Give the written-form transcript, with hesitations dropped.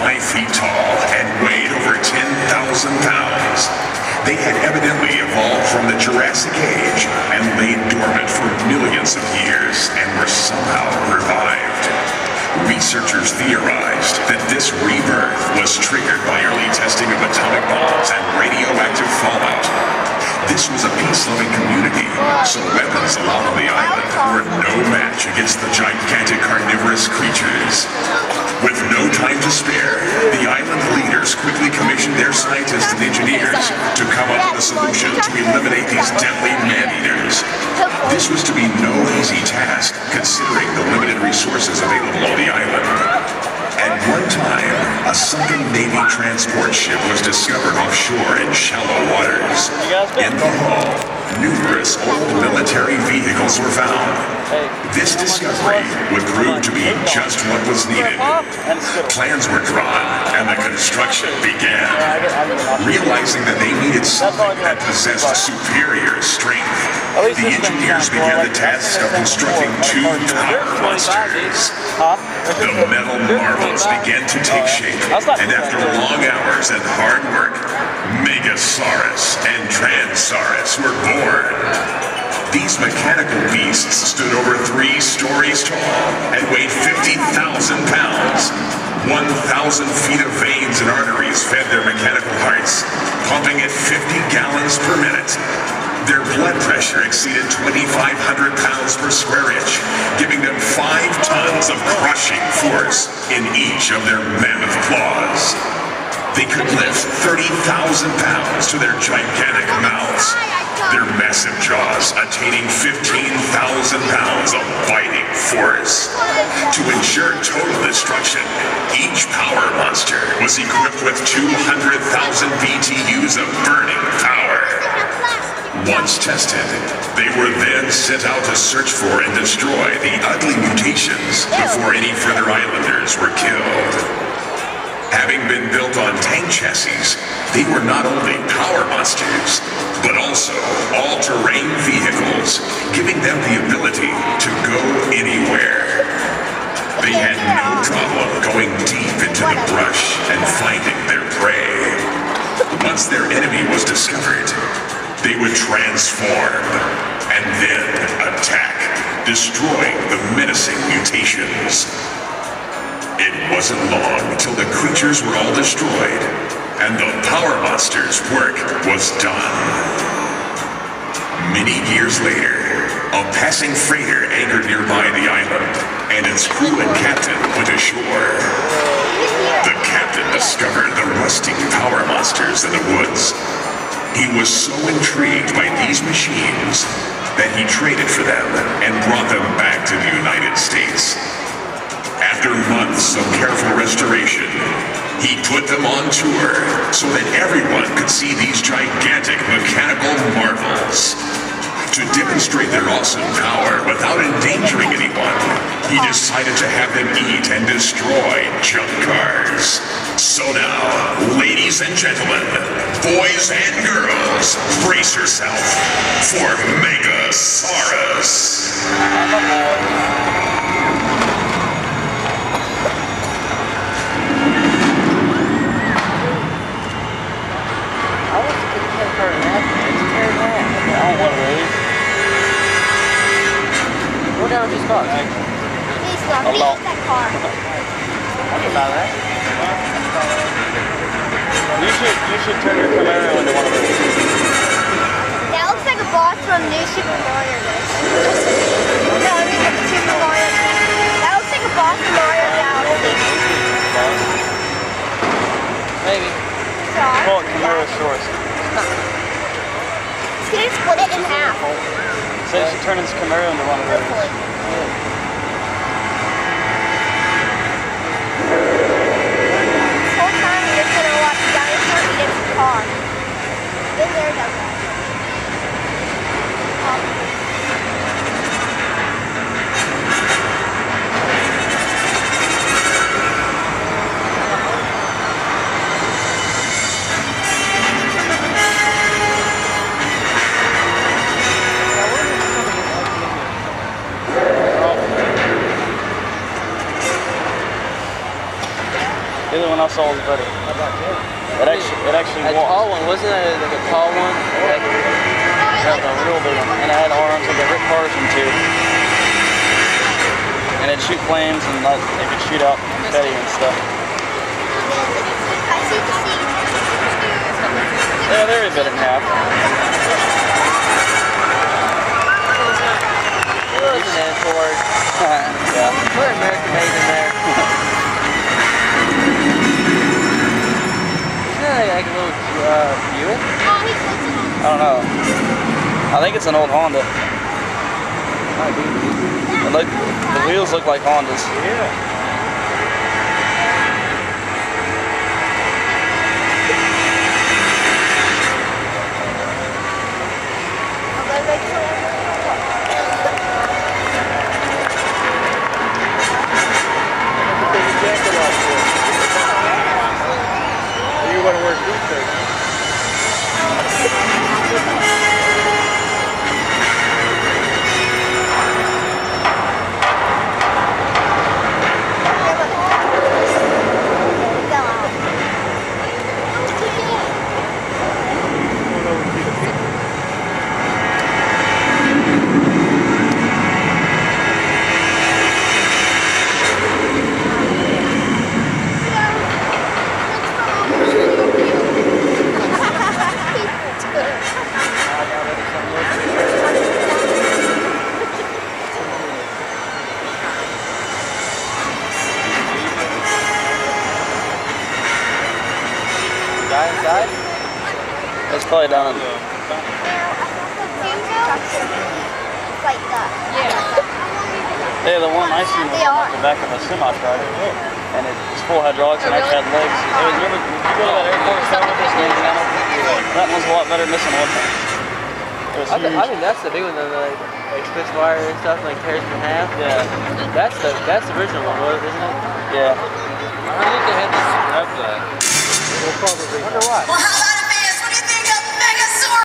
5 feet tall and weighed over 10,000 pounds. They had evidently evolved from the Jurassic Age and laid dormant for millions of years and were somehow revived. Researchers theorized that this rebirth was triggered by early testing of atomic bombs and radioactive fallout. This was a peace-loving community, so weapons allowed on the island were no match against the gigantic carnivorous creatures. With no time to spare, the island leaders quickly commissioned their scientists and engineers to come up with a solution to eliminate these deadly man-eaters. This was to be no easy task, considering the limited resources available on the island. At one time, a sunken Navy transport ship was discovered offshore in shallow waters. In the hull, numerous old military vehicles were found. This discovery would prove to be just what was needed. Plans were drawn, and the construction began. Realizing that they needed something that possessed superior strength, the engineers began the task of constructing 2 power monsters. The metal marvels began to take shape, and after long hours and hard work, MEGAsaraus and consol were born. These mechanical beasts stood over 3 stories tall and weighed 50,000 pounds. 1,000 feet of veins and arteries fed their mechanical hearts, pumping at 50 gallons per minute. Their blood pressure exceeded 2,500 pounds per square inch, giving them 5 tons of crushing force in each of their mammoth claws. They could lift 30,000 pounds to their gigantic mouths, their massive jaws attaining 15,000 pounds of biting force. To ensure total destruction, each power monster was equipped with 200,000 BTUs of burning power. Once tested, they were then sent out to search for and destroy the ugly mutations before any further islanders were killed. Having been built on tank chassis, they were not only power monsters, but also all-terrain vehicles, giving them the ability to go anywhere. They had no problem going deep into the brush and finding their prey. Once their enemy was discovered, they would transform and then attack, destroying the menacing mutations. It wasn't long till the creatures were all destroyed, and the power monster's work was done. Many years later, a passing freighter anchored nearby the island, and its crew and captain went ashore. The captain discovered the rusting power monsters in the woods. He was so intrigued by these machines that he traded for them and brought them back to the United States. After months of careful restoration, he put them on tour so that everyone could see these gigantic mechanical marvels. To demonstrate their awesome power without endangering anyone, he decided to have them eat and destroy junk cars. So now, ladies and gentlemen, boys and girls, brace yourself for MEGAsaraus. What down just got? Please stop. Please use that car. What about that? You should turn your Camaro into one of those. That looks like a boss from New Super Mario Bros. No, I mean like Super Mario. That looks like a boss from Mario Galaxy. Maybe. Sorry. Call it Camarosaurus. It's gonna split it in half. So you should turn his Camaro into one of those. Hopefully. This whole time you're just gonna watch the dinosaur eat its car. Been there, done that. The other one I saw was better. How about that? It actually A walks. tall one, wasn't it? Like a tall one? Yeah, the real big one. And it had arms like a Rick Carson too. And it'd shoot flames and it could shoot out confetti and stuff. I see the seat. Yeah, they're a bit in half. It was an Ford. Yeah. Put American made in there. Isn't that like a little Buick? I don't know. I think it's an old Honda. The wheels look like Hondas. Yeah. You want to wear these things? Guy inside? It's probably down in Like that. yeah, the one I seen was They on are. the back of a semi-truck. And it's full hydraulics and actually had legs. It was, remember, you go to that airport show with this thing down? That one's a lot better missing, wasn't it? It was huge. I think that's the big one though, like spits wire and stuff, like tears in half. Yeah. That's the original one, isn't it? Yeah. I think they had to scrap that. We'll probably. Wonder why.